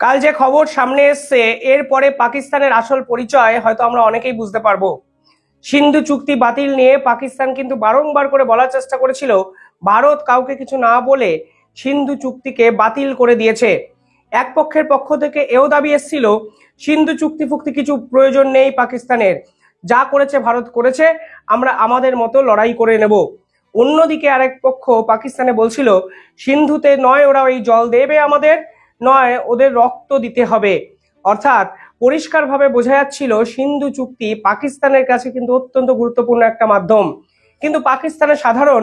কাল যে খবর সামনে এসছে এরপরে পাকিস্তানের আসল পরিচয় হয়তো আমরা অনেকেই বুঝতে পারবো। সিন্ধু চুক্তি বাতিল নিয়ে পাকিস্তান কিন্তু বারংবার করে বলার চেষ্টা করেছিল ভারত কাউকে কিছু না বলে সিন্ধু চুক্তিকে বাতিল করে দিয়েছে। এক পক্ষের পক্ষ থেকে এও দাবি এসেছিল সিন্ধু চুক্তি ফুক্তি কিছু প্রয়োজন নেই পাকিস্তানের, যা করেছে ভারত করেছে, আমরা আমাদের মতো লড়াই করে নেব। অন্যদিকে আরেক পক্ষ পাকিস্তানে বলছিল সিন্ধুতে নয় ওরা ওই জল দেবে আমাদের, নয় ওদের রক্ত দিতে হবে। অর্থাৎ পরিষ্কারভাবে বোঝা যাচ্ছিল সিন্ধু চুক্তি পাকিস্তানের কাছে কিন্তু অত্যন্ত গুরুত্বপূর্ণ একটা মাধ্যম। কিন্তু পাকিস্তানের সাধারণ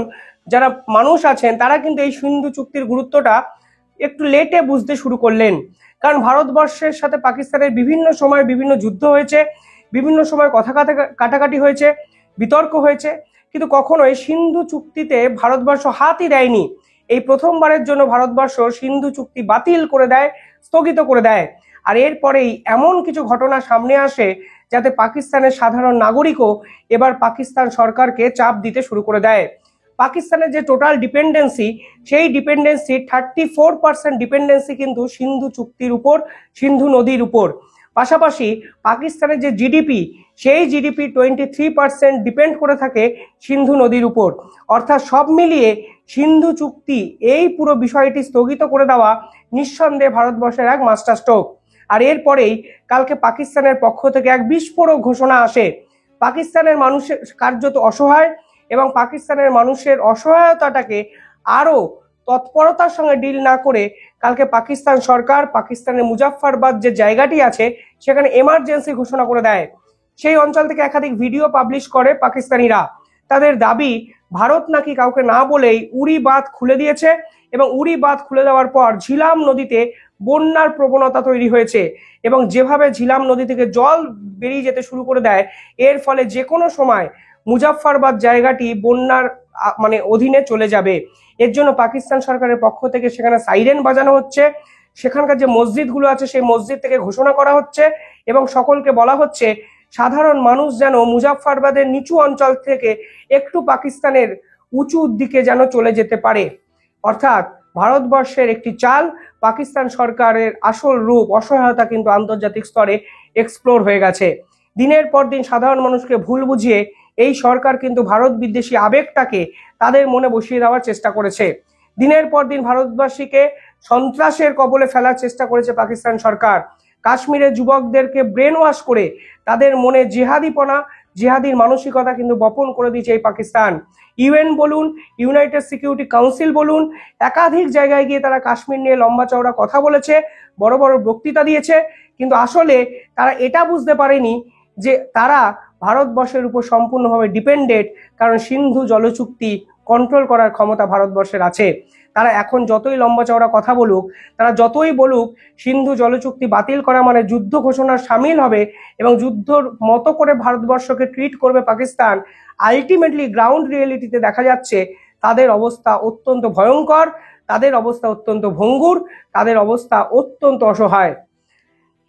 যারা মানুষ আছেন তারা কিন্তু এই সিন্ধু চুক্তির গুরুত্বটা একটু লেটে বুঝতে শুরু করলেন। কারণ ভারতবর্ষের সাথে পাকিস্তানের বিভিন্ন সময় বিভিন্ন যুদ্ধ হয়েছে, বিভিন্ন সময় কথা কাটাকাটি হয়েছে, বিতর্ক হয়েছে, কিন্তু কখনোই সিন্ধু চুক্তিতে ভারতবর্ষ হাতই দেয়নি। এই প্রথমবারের জন্য ভারতবর্ষ সিন্ধু চুক্তি বাতিল করে দেয়, স্থগিত করে দেয়। আর এরপরেই এমন কিছু ঘটনা সামনে আসে যাতে পাকিস্তানের সাধারণ নাগরিকও এবার পাকিস্তান সরকারকে চাপ দিতে শুরু করে দেয়। পাকিস্তানের যে টোটাল ডিপেন্ডেন্সি, সেই ডিপেন্ডেন্সি 34% ডিপেন্ডেন্সি কিন্তু সিন্ধু চুক্তির উপর, সিন্ধু নদীর উপর। পাশাপাশি পাকিস্তানের যে জিডিপি, সেই জিডিপি 23% ডিপেন্ড করে থাকে সিন্ধু নদীর উপর। অর্থাৎ সব মিলিয়ে সিন্ধু চুক্তি এই পুরো বিষয়টি স্থগিত করে দেওয়া নিঃসন্দেহে ভারতবর্ষের এক মাস্টার স্ট্রোক। আর এরপরেই কালকে পাকিস্তানের পক্ষ থেকে এক বিস্ফোরক ঘোষণা আসে। পাকিস্তানের মানুষের কার্যত অসহায় এবং পাকিস্তানের মানুষের অসহায়তাটাকে আরো তৎপরতার সঙ্গে ডিল না করে কালকে পাকিস্তান সরকার পাকিস্তানের মুজাফফরবাদ যে জায়গাটি আছে সেখানে এমার্জেন্সি ঘোষণা করে দেয়। সেই অঞ্চল থেকে একাধিক ভিডিও পাবলিশ করে পাকিস্তানিরা। তাদের দাবি ভারত নাকি কাউকে না বলেই উরি বাঁধ খুলে দিয়েছে এবং উরি বাঁধ খুলে দেওয়ার পর ঝিলাম নদীতে বন্যার প্রবণতা তৈরি হয়েছে এবং যেভাবে ঝিলাম নদী থেকে জল বেরিয়ে যেতে শুরু করে দেয়, এর ফলে যে কোনো সময় মুজাফফরবাদ জায়গাটি বন্যার অধীনে চলে যাবে। এর জন্য পাকিস্তান সরকারের পক্ষ থেকে সেখানে সাইরেন বাজানো হচ্ছে, সেখানকার যে মসজিদগুলো আছে সেই মসজিদ থেকে ঘোষণা করা হচ্ছে এবং সকলকে বলা হচ্ছে সাধারণ মানুষ যেন মুজাফফরবাদের নিচু অঞ্চল থেকে একটু পাকিস্তানের উঁচুর দিকে যেন চলে যেতে পারে। অর্থাৎ ভারতবর্ষের একটি চাল, পাকিস্তান সরকারের আসল রূপ, অসহায়তা কিন্তু আন্তর্জাতিক স্তরে এক্সপ্লোর হয়ে গেছে। দিনের পর দিন সাধারণ মানুষকে ভুল বুঝিয়ে এই সরকার কিন্তু ভারত বিদ্বেষী আবেগটাকে তাদের মনে বসিয়ে দেওয়ার চেষ্টা করেছে। দিনের পর দিন ভারতবাসীকে সন্ত্রাসের কবলে ফেলার চেষ্টা করেছে পাকিস্তান সরকার। কাশ্মীরের যুবকদেরকে ব্রেন ওয়াশ করে তাদের মনে জেহাদিপনা, জেহাদির মানসিকতা কিন্তু বপন করে দিয়েছে এই পাকিস্তান। ইউএন বলুন, ইউনাইটেড সিকিউরিটি কাউন্সিল বলুন, একাধিক জায়গায় গিয়ে তারা কাশ্মীর নিয়ে লম্বা চওড়া কথা বলেছে, বড় বড় বক্তৃতা দিয়েছে, কিন্তু আসলে তারা এটা বুঝতে পারেনি যে তারা ভারতবর্ষের উপর সম্পূর্ণভাবে ডিপেন্ডেন্ট, কারণ সিন্ধু জলচুক্তি কন্ট্রোল করার ক্ষমতা ভারতবর্ষের আছে। তারা এখন যতই লম্বা চওড়া কথা বলুক, তারা যতই বলুক সিন্ধু জলচুক্তি বাতিল করা মানে যুদ্ধ ঘোষণার সামিল হবে এবং যুদ্ধর মতো করে ভারতবর্ষকে ট্রিট করবে পাকিস্তান, আলটিমেটলি গ্রাউন্ড রিয়েলিটিতে দেখা যাচ্ছে তাদের অবস্থা অত্যন্ত ভয়ঙ্কর, তাদের অবস্থা অত্যন্ত ভঙ্গুর, তাদের অবস্থা অত্যন্ত অসহায়।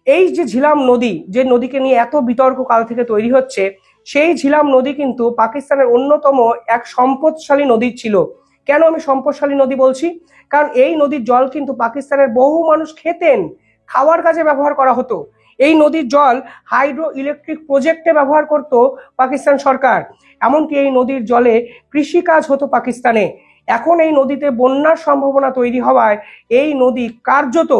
এই যে ঝিলাম নদী, যে নদীকে নিয়ে এত বিতর্ক কাল থেকে তৈরি হচ্ছে, সেই ঝিলাম নদী কিন্তু পাকিস্তানের অন্যতম এক সম্পদশালী নদী ছিল। কেন আমি সম্পদশালী নদী বলছি? কারণ এই নদীর জল কিন্তু পাকিস্তানের বহু মানুষ খেতেন, খাওয়ার কাজে ব্যবহার করা হতো। এই নদীর জল হাইড্রো ইলেকট্রিক প্রজেক্টে ব্যবহার করত পাকিস্তান সরকার। এমনকি এই নদীর জলে কৃষিকাজ হতো পাকিস্তানে। এখন এই নদীতে বন্যার সম্ভাবনা তৈরি হওয়ায় এই নদী কার্যত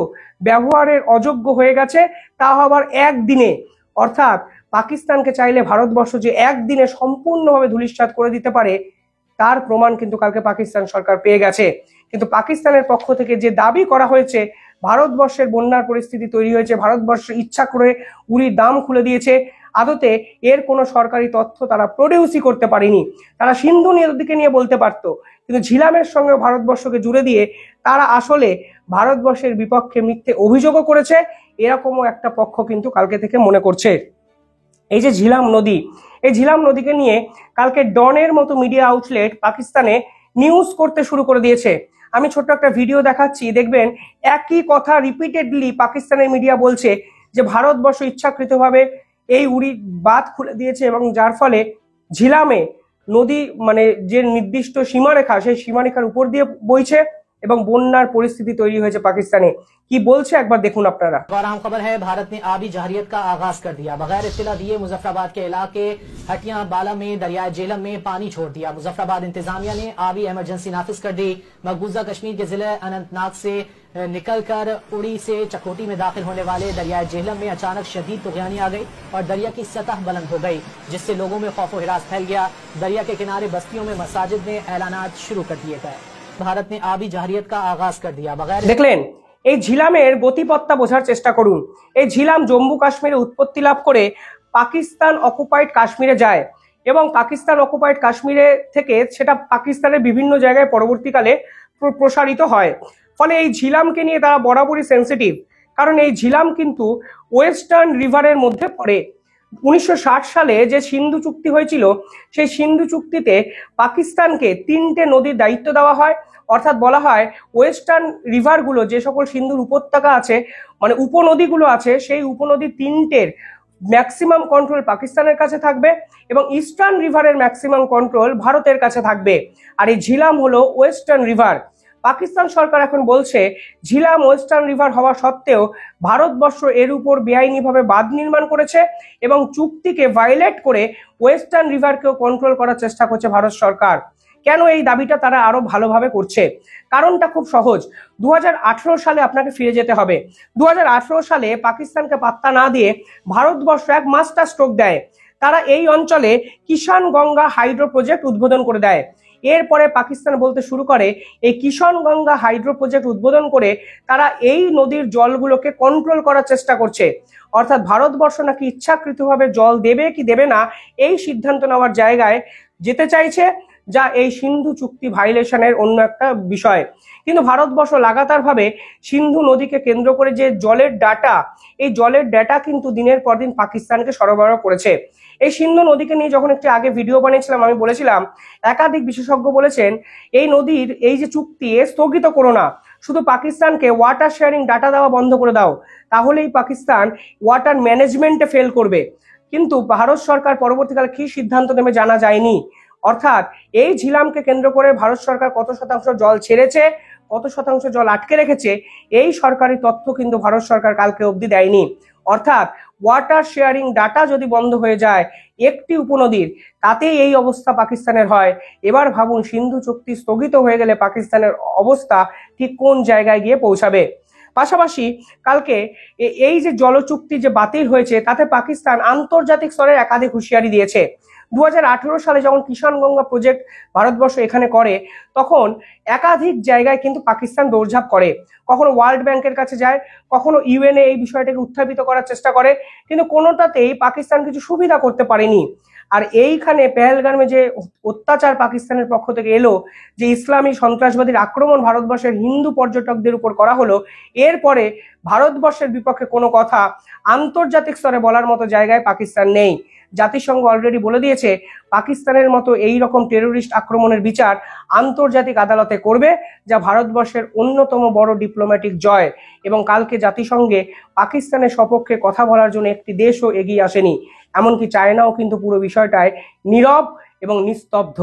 ব্যবহারের অযোগ্য হয়ে গেছে, তা আবার একদিনে। অর্থাৎ পাকিস্তানকে চাইলে ভারতবর্ষ যে একদিনে সম্পূর্ণভাবে ধূলিসাৎ করে দিতে পারে তার প্রমাণ কিন্তু কালকে পাকিস্তান সরকার পেয়ে গেছে। কিন্তু পাকিস্তানের পক্ষ থেকে যে দাবি করা হয়েছে ভারতবর্ষের বন্যার পরিস্থিতি তৈরি হয়েছে, ভারতবর্ষ ইচ্ছা করে উড়ির দাম খুলে দিয়েছে, আদতে এর কোনো সরকারি তথ্য তারা প্রডিউসই করতে পারেনি। তারা সিন্ধু নদীকে নিয়ে বলতে পারতো, কিন্তু ঝিলামের সঙ্গে ভারতবর্ষকে জুড়ে দিয়ে তারা আসলে ভারতবর্ষের বিপক্ষে মিথ্যে অভিযোগও করেছে, এরকমও একটা পক্ষ কিন্তু কালকে থেকে মনে করছে। এই যে ঝিলাম নদী, এই ঝিলাম নদীকে নিয়ে কালকে ডনের মতো মিডিয়া আউটলেট পাকিস্তানে নিউজ করতে শুরু করে দিয়েছে। আমি ছোট্ট একটা ভিডিও দেখাচ্ছি, দেখবেন একই কথা রিপিটেডলি পাকিস্তানের মিডিয়া বলছে যে ভারতবর্ষ ইচ্ছাকৃতভাবে এই উড়ি বাঁধ খুলে দিয়েছে এবং যার ফলে ঝিলামে নদী যে নির্দিষ্ট সীমারেখা, সেই সীমারেখার উপর দিয়ে বইছে এবং বন্যার পরিস্থিতি তৈরি হয়েছে পাকিস্তানে। কি বলছে একবার দেখুন আপনারা। और अहम खबर है, भारत ने आबी जहरियत का आगाज कर दिया। बगैर इत्तला दिए मुजफ्फराबाद के इलाके हटिया बाला में दरियाए झेलम में पानी छोड़ दिया। मुजफ्फराबाद इंतजामिया ने आबी इमरजेंसी नाफिज कर दी। मकबूजा कश्मीर के जिले अनंतनाग से निकलकर उड़ी से चकोटी में दाखिल होने वाले दरियाए झेलम में अचानक शदीद तुगयानी आ गई और दरिया की सतह बुलंद हो गई, जिससे लोगों में खौफ व हिरास फैल गया। दरिया के किनारे बस्तियों में मसाजिद में ऐलानात शुरू कर दिए गए। भारत ने आबी जहरियत का आगाज कर दिया। बगैर দেখলেন, এই ঝিলামের গতিপথটা বোঝার চেষ্টা করুন। এই ঝিলাম জম্মু কাশ্মীরে উৎপত্তি লাভ করে পাকিস্তান অকুপাইড কাশ্মীরে যায় এবং পাকিস্তান অকুপাইড কাশ্মীরে থেকে সেটা পাকিস্তানের বিভিন্ন জায়গায় পরবর্তীকালে প্রসারিত হয়। ফলে এই ঝিলামকে নিয়ে তারা বরাবরই সেন্সিটিভ, কারণ এই ঝিলাম কিন্তু ওয়েস্টার্ন রিভারের মধ্যে পড়ে। 1960 সালে যে সিন্ধু চুক্তি হয়েছিল, সেই সিন্ধু চুক্তিতে পাকিস্তানকে 3টে নদীর দায়িত্ব দেওয়া হয়। অর্থাৎ বলা হয় ওয়েস্টার্ন রিভারগুলো, যে সকল সিন্ধুর উপত্যকা আছে মানে উপনদীগুলো আছে, সেই উপনদী 3টের ম্যাক্সিমাম কন্ট্রোল পাকিস্তানের কাছে থাকবে এবং ইস্টার্ন রিভারের ম্যাক্সিমাম কন্ট্রোল ভারতের কাছে থাকবে। আর এই ঝিলাম হলো ওয়েস্টার্ন রিভার। পাকিস্তান সরকার এখন বলছে ঝিলাম ওয়েস্টার্ন রিভার হওয়া সত্ত্বেও ভারতবর্ষ এর উপর বেআইনিভাবে বাঁধ নির্মাণ করেছে এবং চুক্তিকে ভায়োলেট করে ওয়েস্টার্ন রিভারকেও কন্ট্রোল করার চেষ্টা করছে ভারত সরকার। কেন এই দাবিটা তারা আরো ভালোভাবে করছে? কারণটা খুব সহজ। 2018 সালে আপনাকে ফিরে যেতে হবে। 2018 সালে পাকিস্তানকে পাত্তা না দিয়ে ভারতবর্ষ এক মাস্টার স্ট্রোক দেয়। তারা এই অঞ্চলে কিষান গঙ্গা হাইড্রো প্রজেক্ট উদ্বোধন করে দেয়। এরপরে পাকিস্তান বলতে শুরু করে এই কিষান গঙ্গা হাইড্রো প্রজেক্ট উদ্বোধন করে তারা এই নদীর জলগুলোকে কন্ট্রোল করার চেষ্টা করছে। অর্থাৎ ভারতবর্ষ নাকি ইচ্ছাকৃতভাবে জল দেবে কি দেবে না এই সিদ্ধান্ত নেওয়ার জায়গায় যেতে চাইছে, যা এই সিন্ধু চুক্তি ভাইলেশনের অন্য একটা বিষয়। কিন্তু ভারতবর্ষ লাগাতারভাবে সিন্ধু নদীকে কেন্দ্র করে যে জলের ডাটা, এই জলের ডাটা কিন্তু দিনের পর দিন পাকিস্তানকে সরবরাহ করেছে। এই সিন্ধু নদীকে নিয়ে যখন একটি আগে ভিডিও বানিয়েছিলাম, আমি বলেছিলাম একাধিক বিশেষজ্ঞ বলেছেন এই নদীর এই যে চুক্তি স্থগিত করো না, শুধু পাকিস্তানকে ওয়াটার শেয়ারিং ডাটা দেওয়া বন্ধ করে দাও, তাহলেই পাকিস্তান ওয়াটার ম্যানেজমেন্টে ফেল করবে। কিন্তু ভারত সরকার পরবর্তীকালে কি সিদ্ধান্ত নেবে জানা যায়নি। অর্থাৎ এই ঝিলামকে কেন্দ্র করে ভারত সরকার কত শতাংশ জল ছেড়েছে, কত শতাংশ জল আটকে রেখেছে, এই সরকারি তথ্য কিন্তু ভারত সরকার কালকে অবধি দেয়নি। অর্থাৎ ওয়াটার শেয়ারিং ডাটা যদি বন্ধ হয়ে যায় একটি উপনদীর, তাতেই এই অবস্থা পাকিস্তানের হয়। এবার ভাবুন সিন্ধু চুক্তি স্থগিত হয়ে গেলে পাকিস্তানের অবস্থা ঠিক কোন জায়গায় গিয়ে পৌঁছাবে। পাশাপাশি কালকে এই যে জলচুক্তি যে বাতিল হয়েছে, তাতে পাকিস্তান আন্তর্জাতিক স্তরে একাধিক হুঁশিয়ারি দিয়েছে। 2018 সালে যখন কিষান গঙ্গা প্রজেক্ট ভারতবর্ষ এখানে করে, তখন একাধিক জায়গায় কিন্তু পাকিস্তান দৌড়ঝাঁপ করে। কখনো ওয়ার্ল্ড ব্যাংকের কাছে যায়, কখনো ইউএনএ এই বিষয়টাকে উত্থাপিত করার চেষ্টা করে, কিন্তু কোনোটাতেই পাকিস্তান কিছু সুবিধা করতে পারেনি। আর এইখানে পেহেলগামে যে অত্যাচার পাকিস্তানের পক্ষ থেকে এলো, যে ইসলামী সন্ত্রাসবাদীর আক্রমণ ভারতবর্ষের হিন্দু পর্যটকদের উপর করা হলো, এরপরে ভারতবর্ষের বিপক্ষে কোনো কথা আন্তর্জাতিক স্তরে বলার মতো জায়গায় পাকিস্তান নেই। জাতিসংঘ অলরেডি বলে দিয়েছে পাকিস্তানের মতো এই রকম টেরোরিস্ট আক্রমণের বিচার আন্তর্জাতিক আদালতে করবে, যা ভারতবর্ষের অন্যতম বড় ডিপ্লোম্যাটিক জয়। এবং কালকে জাতিসংঘে পাকিস্তানের সপক্ষে কথা বলার জন্য একটি দেশও এগিয়ে আসেনি, এমনকি চায়নাও কিন্তু পুরো বিষয়টায় নীরব এবং নিস্তব্ধ।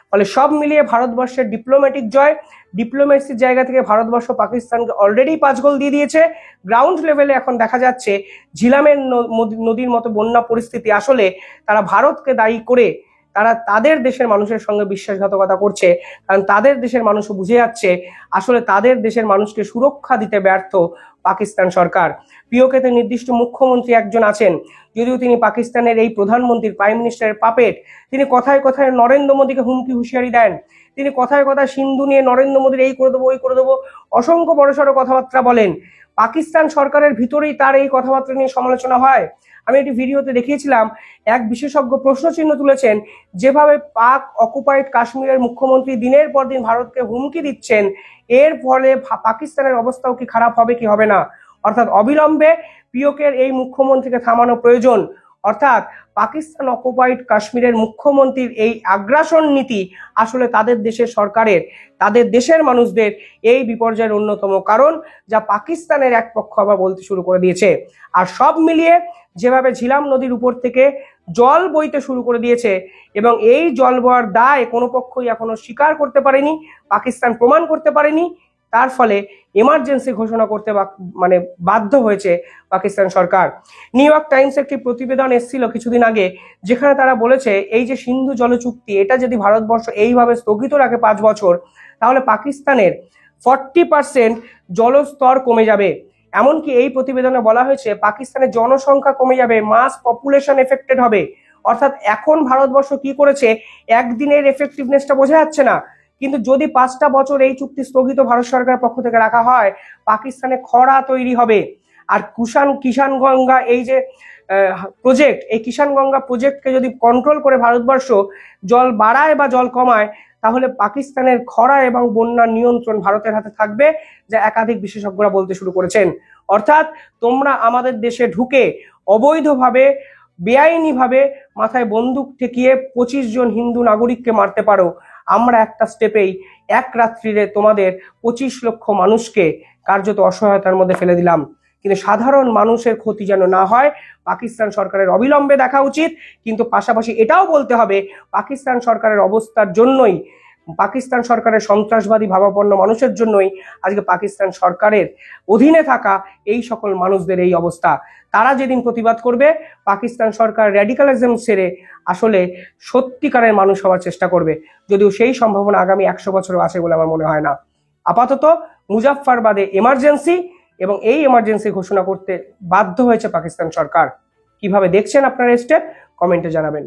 ফলে সব মিলিয়ে ভারতবর্ষের ডিপ্লোম্যাটিক জয়। ডিপ্লোমেসির জায়গা থেকে ভারতবর্ষ পাকিস্তানকে অলরেডি 5 গোল দিয়ে দিয়েছে। গ্রাউন্ড লেভেলে এখন দেখা যাচ্ছে ঝিলামের নদীর মতো বন্যা পরিস্থিতি আসলে তারা ভারতকে দায়ী করে তারা তাদের দেশের মানুষের সঙ্গে বিশ্বাসঘাতকতা করছে, কারণ তাদের দেশের মানুষও বুঝে যাচ্ছে আসলে তাদের দেশের মানুষকে সুরক্ষা দিতে ব্যর্থ পাকিস্তান সরকার। পিওকেতে নির্দিষ্ট মুখ্যমন্ত্রী একজন আছেন, যদিও তিনি পাকিস্তানের এই প্রধানমন্ত্রীর প্রাইম মিনিস্টারের পাপেট। তিনি কথায় কথায় নরেন্দ্র মোদীকে হুমকি হুঁশিয়ারি দেন, তিনি কথায় কথায় সিন্ধু নিয়ে নরেন্দ্র মোদীর এই করে দেবো ওই করে দেবো অসংখ্য বড়সড় কথাবার্তা বলেন। পাকিস্তান সরকারের ভিতরেই তার এই কথাবার্তা নিয়ে সমালোচনা হয়। আমি একটি ভিডিওতে দেখিয়েছিলাম, এক বিশেষজ্ঞ প্রশ্নচিহ্ন তুলেছেন, যেভাবে পাক অকুপাইড কাশ্মীরের মুখ্যমন্ত্রী দিনের পর দিন ভারতকে হুমকি দিচ্ছেন, এর ফলে পাকিস্তানের অবস্থাও কি খারাপ হবে কি হবে না। অর্থাৎ অবিলম্বে পিওকের এই মুখ্যমন্ত্রীকে থামানো প্রয়োজন। অর্থাৎ পাকিস্তান অকুপাইড কাশ্মীরের মুখ্যমন্ত্রীর এই আগ্রাসন নীতি আসলে তাদের দেশের সরকারের, তাদের দেশের মানুষদের এই বিপর্যয়ের অন্যতম কারণ, যা পাকিস্তানের এক পক্ষ আবার বলতে শুরু করে দিয়েছে। আর সব মিলিয়ে যেভাবে ঝিলাম নদীর উপর থেকে জল বইতে শুরু করে দিয়েছে এবং এই জল বওয়ার দায় কোনো পক্ষই এখনো স্বীকার করতে পারেনি, পাকিস্তান প্রমাণ করতে পারেনি, তার ফলে এমার্জেন্সি ঘোষণা করতে মানে বাধ্য হয়েছে পাকিস্তান সরকার। নিউ ইয়র্ক টাইমস একটি প্রতিবেদন এসেছিল কিছুদিন আগে, যেখানে তারা বলেছে এই যে সিন্ধু জল চুক্তি, এটা যদি ভারতবর্ষ এইভাবে স্থগিত রাখে 5 বছর, তাহলে পাকিস্তানের 40% জলস্তর কমে যাবে। এমনকি এই প্রতিবেদনে বলা হয়েছে পাকিস্তানের জনসংখ্যা কমে যাবে, মাস পপুলেশন এফেক্টেড হবে। অর্থাৎ এখন ভারতবর্ষ কি করেছে, একদিনের এফেক্টিভনেসটা বোঝা যাচ্ছে না, কিন্তু যদি 5টা বছর এই চুক্তি স্থগিত ভারত সরকারের পক্ষ থেকে রাখা হয়, পাকিস্তানে খরা তৈরি হবে। আর কিষাণ গঙ্গা এই যে প্রজেক্ট, এই কিষাণ গঙ্গা প্রজেক্টকে যদি কন্ট্রোল করে ভারতবর্ষ জল বাড়ায় বা জল কমায়, তাহলে পাকিস্তানের খরা এবং বন্যার নিয়ন্ত্রণ ভারতের হাতে থাকবে, যা একাধিক বিশেষজ্ঞরা বলতে শুরু করেছেন। অর্থাৎ তোমরা আমাদের দেশে ঢুকে অবৈধভাবে, বেআইনিভাবে মাথায় বন্দুক ঠেকিয়ে 25 জন হিন্দু নাগরিককে মারতে পারো, আমরা একটা স্টেপেই এক রাত্রিরে তোমাদের 25 লক্ষ মানুষকে কার্যত অসহায়তার মধ্যে ফেলে দিলাম। কিন্তু সাধারণ মানুষের ক্ষতি যেন না হয়, পাকিস্তান সরকারের অবিলম্বে দেখা উচিত। কিন্তু পাশাপাশি এটাও বলতে হবে, পাকিস্তান সরকারের অবস্থার জন্যই, পাকিস্তান সরকারের সন্ত্রাসবাদী ভাবাপন্ন মানুষের জন্যই আজকে পাকিস্তান সরকারের অধীনে থাকা এই সকল মানুষদের এই অবস্থা। তারা যেদিন প্রতিবাদ করবে, পাকিস্তান সরকার র্যাডিকালিজম ছেড়ে আসলে সত্যিকারের মানুষ হওয়ার চেষ্টা করবে, যদিও সেই সম্ভাবনা আগামী 100 বছরও আছে বলে আমার মনে হয় না। আপাতত মুজাফফরবাদে এমার্জেন্সি, এবং এই এমার্জেন্সি ঘোষণা করতে বাধ্য হয়েছে পাকিস্তান সরকার। কিভাবে দেখছেন আপনারা স্টেপ, কমেন্টে জানাবেন।